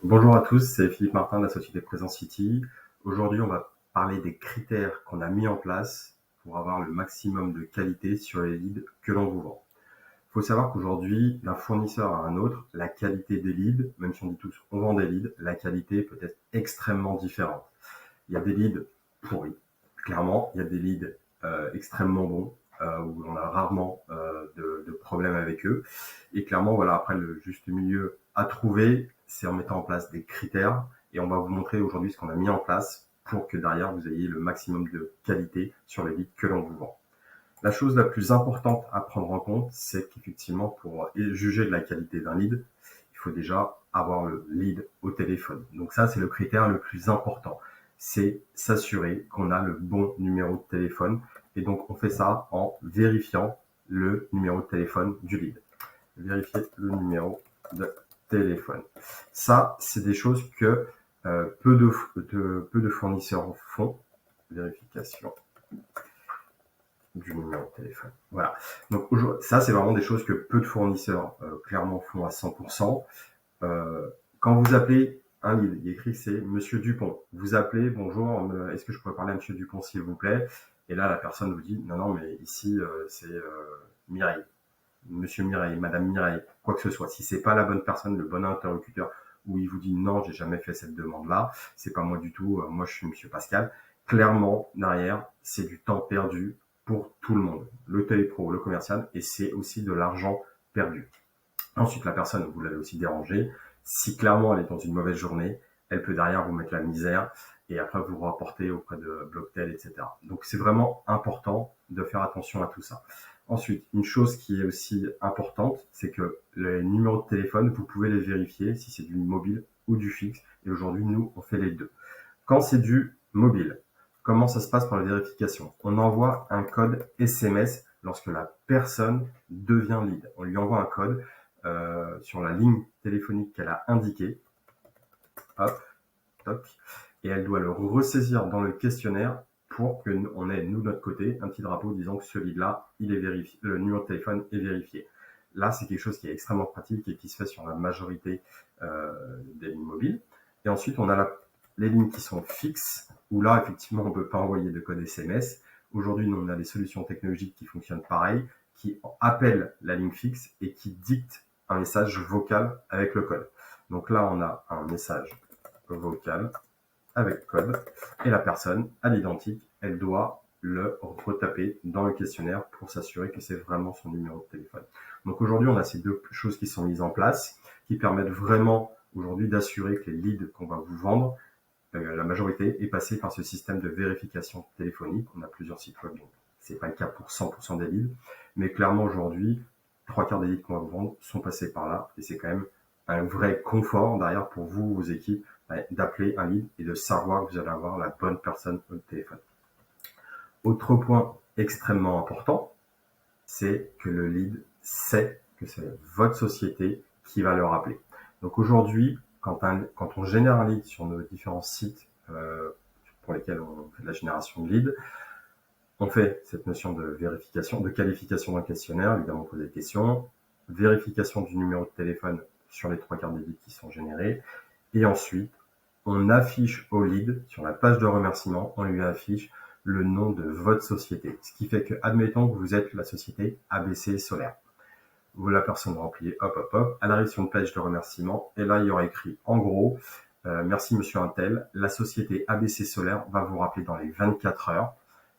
Bonjour à tous, c'est Philippe Martin de la société Present City. Aujourd'hui, on va parler des critères qu'on a mis en place pour avoir le maximum de qualité sur les leads que l'on vous vend. Il faut savoir qu'aujourd'hui, d'un fournisseur à un autre, la qualité des leads, même si on dit tous on vend des leads, la qualité peut être extrêmement différente. Il y a des leads pourris, clairement, il y a des leads extrêmement bons, où on a rarement de problèmes avec eux. Et clairement, voilà, après, le juste milieu à trouver, c'est en mettant en place des critères. Et on va vous montrer aujourd'hui ce qu'on a mis en place pour que derrière, vous ayez le maximum de qualité sur les leads que l'on vous vend. La chose la plus importante à prendre en compte, c'est qu'effectivement, pour juger de la qualité d'un lead, il faut déjà avoir le lead au téléphone. Donc ça, c'est le critère le plus important. C'est s'assurer qu'on a le bon numéro de téléphone. Et donc, on fait ça en vérifiant le numéro de téléphone du lead. Vérifier le numéro de téléphone. Ça, c'est des choses que peu de fournisseurs font. Vérification du numéro de téléphone. Voilà. Donc ça, c'est vraiment des choses que peu de fournisseurs clairement font à 100%. Quand vous appelez un lead, il est écrit c'est Monsieur Dupont. Vous appelez, bonjour, est-ce que je pourrais parler à Monsieur Dupont s'il vous plaît? Et là, la personne vous dit non, mais ici c'est Mireille, Monsieur Mireille, Madame Mireille, quoi que ce soit. Si c'est pas la bonne personne, le bon interlocuteur, où il vous dit non, j'ai jamais fait cette demande-là, c'est pas moi du tout, moi je suis Monsieur Pascal. Clairement, derrière, c'est du temps perdu pour tout le monde, le télépro, le commercial, et c'est aussi de l'argent perdu. Ensuite, la personne, vous l'avez aussi dérangée. Si clairement elle est dans une mauvaise journée, elle peut derrière vous mettre la misère et après vous rapporter auprès de Blocktel, etc. Donc c'est vraiment important de faire attention à tout ça. Ensuite, une chose qui est aussi importante, c'est que les numéros de téléphone, vous pouvez les vérifier si c'est du mobile ou du fixe. Et aujourd'hui, nous, on fait les deux. Quand c'est du mobile, comment ça se passe pour la vérification? On envoie un code SMS lorsque la personne devient lead. On lui envoie un code sur la ligne téléphonique qu'elle a indiquée. Hop, toc. Et elle doit le ressaisir dans le questionnaire pour qu'on ait, nous, de notre côté, un petit drapeau disant que ce lead-là, il est vérifié, le numéro de téléphone est vérifié. Là, c'est quelque chose qui est extrêmement pratique et qui se fait sur la majorité des lignes mobiles. Et ensuite, on a les lignes qui sont fixes, où là, effectivement, on ne peut pas envoyer de code SMS. Aujourd'hui, nous, on a des solutions technologiques qui fonctionnent pareil, qui appellent la ligne fixe et qui dictent un message vocal avec le code. Donc là, on a un message vocal avec code et la personne, à l'identique, elle doit le retaper dans le questionnaire pour s'assurer que c'est vraiment son numéro de téléphone. Donc aujourd'hui, on a ces deux choses qui sont mises en place, qui permettent vraiment aujourd'hui d'assurer que les leads qu'on va vous vendre, la majorité est passée par ce système de vérification téléphonique. On a plusieurs sites web, donc c'est pas le cas pour 100% des leads, mais clairement aujourd'hui, 3/4 des leads qu'on va vous vendre sont passés par là, et c'est quand même un vrai confort derrière pour vous, vos équipes, d'appeler un lead et de savoir que vous allez avoir la bonne personne au téléphone. Autre point extrêmement important, c'est que le lead sait que c'est votre société qui va le rappeler. Donc aujourd'hui, quand on génère un lead sur nos différents sites pour lesquels on fait de la génération de lead, on fait cette notion de vérification, de qualification d'un questionnaire, évidemment on pose des questions, vérification du numéro de téléphone sur les 3/4 des leads qui sont générés, et ensuite on affiche au lead, sur la page de remerciement, on lui affiche le nom de votre société. Ce qui fait que, admettons que vous êtes la société ABC Solaire. Vous, la personne remplit, hop, elle arrive sur une page de remerciement, et là, il y aura écrit, en gros, merci monsieur Intel, la société ABC Solaire va vous rappeler dans les 24 heures.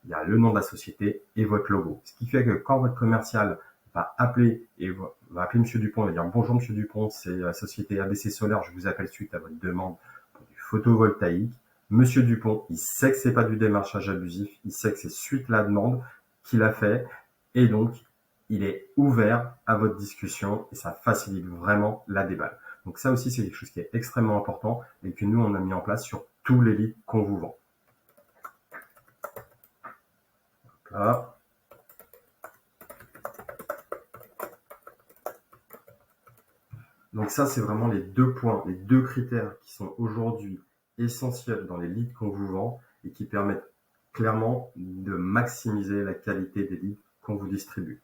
Il y a le nom de la société et votre logo. Ce qui fait que quand votre commercial va appeler monsieur Dupont, il va dire bonjour monsieur Dupont, c'est la société ABC Solaire, je vous appelle suite à votre demande pour du photovoltaïque. Monsieur Dupont, il sait que c'est pas du démarchage abusif, il sait que c'est suite à la demande qu'il a fait, et donc il est ouvert à votre discussion et ça facilite vraiment la déballe. Donc ça aussi, c'est quelque chose qui est extrêmement important et que nous, on a mis en place sur tous les leads qu'on vous vend. Là. Donc ça, c'est vraiment les deux points, les deux critères qui sont aujourd'hui essentiels dans les leads qu'on vous vend et qui permettent clairement de maximiser la qualité des leads qu'on vous distribue.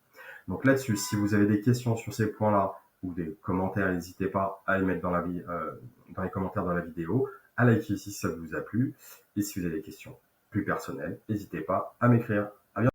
Donc là-dessus, si vous avez des questions sur ces points-là, ou des commentaires, n'hésitez pas à les mettre dans les commentaires dans la vidéo, à liker si ça vous a plu. Et si vous avez des questions plus personnelles, n'hésitez pas à m'écrire.